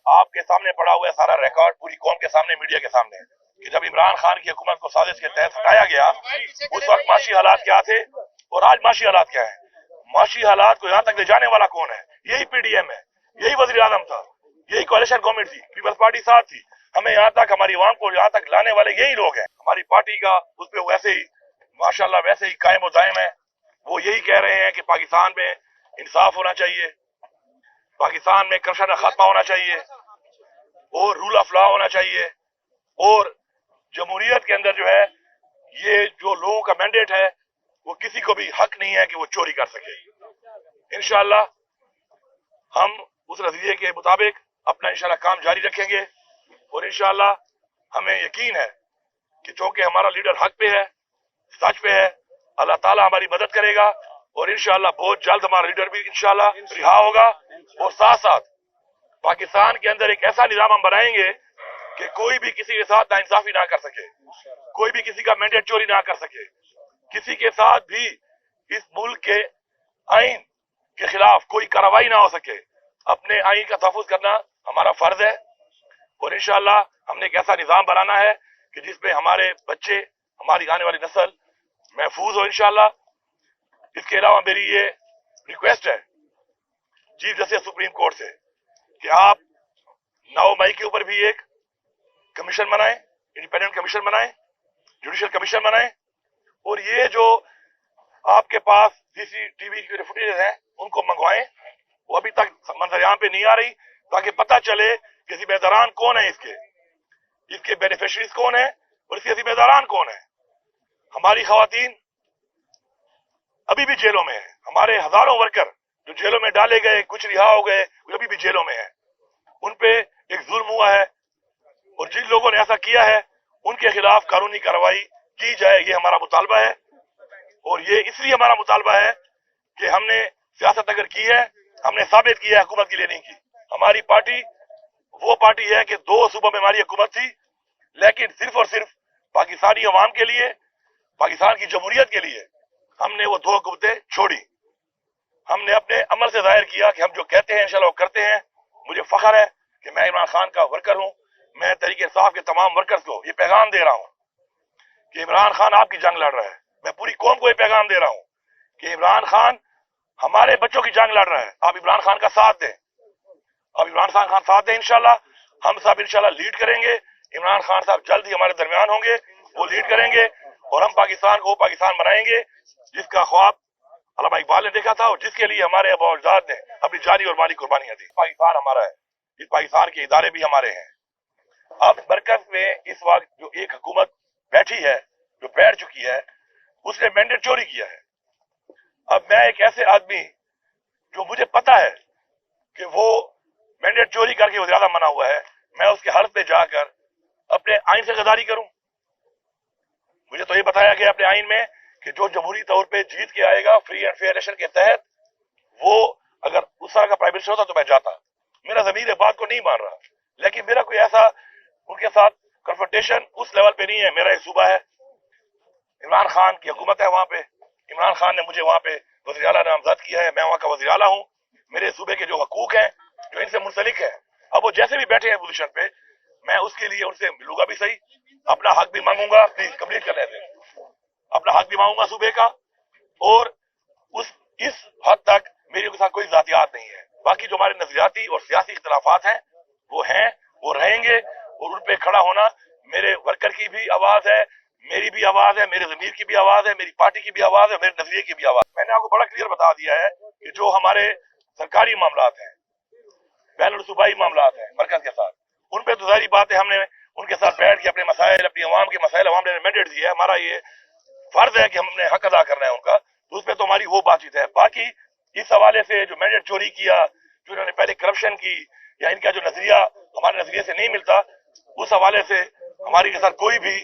आपके सामने पड़ा हुआ है सारा रिकॉर्ड, पूरी कौम के सामने, मीडिया के सामने, कि जब इमरान खान की हुकूमत को साजिश के तहत हटाया गया, उस वक्त माशी हालात क्या थे और आज माशी हालात क्या है। माशी हालात को यहाँ तक ले जाने वाला कौन है? यही पीडीएम है, यही वज़ीर आज़म था, यही कोalition गवर्नमेंट थी, पीपल्स पार्टी साथ थी। हमें यहाँ तक, हमारी अवाम को यहाँ तक लाने वाले यही लोग हैं। हमारी पार्टी का उस पर वैसे ही माशाल्लाह वैसे ही कायम और दायम है। वो यही कह रहे हैं कि पाकिस्तान में इंसाफ होना चाहिए, पाकिस्तान में करप्शन का खात्मा होना चाहिए और रूल ऑफ लॉ होना चाहिए, और जमहूरियत के अंदर जो है ये जो लोगों का मैंडेट है वो किसी को भी हक नहीं है कि वो चोरी कर सके। इंशाअल्लाह हम उस नजरिए के मुताबिक अपना इंशाअल्लाह काम जारी रखेंगे और इंशाअल्लाह हमें यकीन है कि चूंकि हमारा लीडर हक पे है, सच पे है, अल्लाह ताला हमारी मदद करेगा और इंशाअल्लाह बहुत जल्द हमारा लीडर भी इंशाअल्लाह रिहा होगा। और साथ साथ पाकिस्तान के अंदर एक ऐसा निजाम हम बनाएंगे कि कोई भी किसी के साथ नाइंसाफी ना कर सके, कोई भी किसी का मैंडेट चोरी ना कर सके, किसी के साथ भी इस मुल्क के आइन के खिलाफ कोई कार्रवाई ना हो सके। अपने आइन का तहफ़्फ़ुज़ करना हमारा फर्ज है और इंशाअल्लाह हमने एक ऐसा निजाम बनाना है कि जिसमें हमारे बच्चे, हमारी आने वाली नस्ल महफूज हो इंशाअल्लाह। इसके अलावा मेरी ये रिक्वेस्ट है चीफ जस्टिस सुप्रीम कोर्ट से कि आप 9 मई के ऊपर भी एक कमीशन बनाएं, इंडिपेंडेंट कमीशन बनाएं, जुडिशियल कमीशन बनाएं, और ये जो आपके पास सीसीटीवी के फुटेज हैं उनको मंगवाएं। वो अभी तक मंजर-ए-आम पे नहीं आ रही, ताकि पता चले कि जिम्मेदारान कौन है, इसके बेनिफिशरीज कौन है और इसके जिम्मेदारान कौन है। हमारी खवातीन अभी भी जेलों में है, हमारे हजारों वर्कर जो जेलों में डाले गए, कुछ रिहा हो गए, वो अभी भी जेलों में है। उन पे एक जुल्म हुआ है और जिन लोगों ने ऐसा किया है उनके खिलाफ कानूनी कार्रवाई की जाए, ये हमारा मुतालबा है। और ये इसलिए हमारा मुतालबा है कि हमने सियासत अगर की है, हमने साबित किया है हुकूमत के लिए नहीं की। हमारी पार्टी वो पार्टी है कि 2 सूबों में हमारी हुकूमत थी, लेकिन सिर्फ और सिर्फ पाकिस्तानी अवाम के लिए, पाकिस्तान की जमहूरियत के लिए हमने वो 2 हुकूमतें छोड़ी। हमने अपने अमल से जाहिर किया कि हम जो कहते हैं इंशाल्लाह वो करते हैं। मुझे फख्र है कि मैं इमरान खान का वर्कर हूं। मैं तहरीक इंसाफ के तमाम वर्कर्स को ये पैगाम दे रहा हूं कि इमरान खान आपकी जंग लड़ रहा है। मैं पूरी कौम को ये पैगाम दे रहा हूं कि इमरान खान हमारे बच्चों की जंग लड़ रहा है। आप इमरान खान का साथ दें, अब इमरान खान साथ दें। इंशाल्लाह हम सब इंशाल्लाह लीड करेंगे। इमरान खान साहब जल्द ही हमारे दरमियान होंगे, वो लीड करेंगे और हम पाकिस्तान को वो पाकिस्तान बनाएंगे जिसका ख्वाब अल्लामा इकबाल ने देखा था और जिसके लिए हमारे आबा-ओ-अजदाद ने अपनी जानी और माली कुर्बानियां दी। पाकिस्तान हमारा है, इस पाकिस्तान के इदारे भी हमारे हैं। अब मरकज में इस वक्त जो एक हुकूमत बैठी है, जो बैठ चुकी है, उसने मैंडेट चोरी किया है। अब मैं एक ऐसे आदमी जो मुझे पता है कि वो मैंडेट चोरी करके वो ज्यादा मना हुआ है, मैं उसके हल्फ पे जाकर अपने आइन से गद्दारी करूं? मुझे तो ये बताया गया अपने आइन में कि जो जमहूरी तौर पे जीत के आएगा फ्री एंड फेयर इलेक्शन के तहत, वो अगर उस तरह का प्राइम मिनिस्टर होता तो मैं जाता। मेरा ज़मीर बात को नहीं मान रहा, लेकिन मेरा कोई ऐसा उनके साथ कन्फ्रंटेशन उस लेवल पे नहीं है। मेरा एक सूबा है, इमरान खान की हुकूमत है, वहां पे इमरान खान ने मुझे वहां पे वज़ीर आला नामजद किया है, मैं वहां का वज़ीर आला हूं। मेरे सूबे के जो हकूक हैं, जो इनसे मुंसलिक है, अब वो जैसे भी बैठे हैं पोजीशन पे, मैं उसके लिए उनसे मिलूंगा भी सही, अपना हक भी मांगूंगा। प्लीज कंप्लीट कर लेते हैं। अपना हक भी मांगूंगा सूबे का, और इस हद तक मेरी उनके साथ कोई जातियात नहीं है। बाकी जो हमारे नजरियाती और सियासी इख्तलाफात हैं, वो रहेंगे, और उन पे खड़ा होना मेरे वर्कर की भी आवाज है, मेरी भी आवाज है, मेरे ज़मीर की भी आवाज है, मेरी पार्टी की भी आवाज है, मेरे नजरिए की भी आवाज। मैंने आपको बड़ा क्लियर बता दिया है कि जो हमारे सरकारी मामलात हैं, बैनुल सूबाई मामलात हैं मरकज के साथ, उन पे तो जाहिर बात है हमने उनके साथ बैठ के अपने मसाइल, अपनी अवाम के मसाइल, अवाम ने मैंडेट दिया है, हमारा ये फर्ज है कि हमने हक अदा करना है उनका, तो उसमें तो हमारी वो बातचीत है। बाकी इस हवाले से जो मैंडेट चोरी किया, जो इन्होंने पहले करप्शन की, या इनका जो नजरिया हमारे नजरिए से नहीं मिलता, उस हवाले से हमारी के साथ कोई भी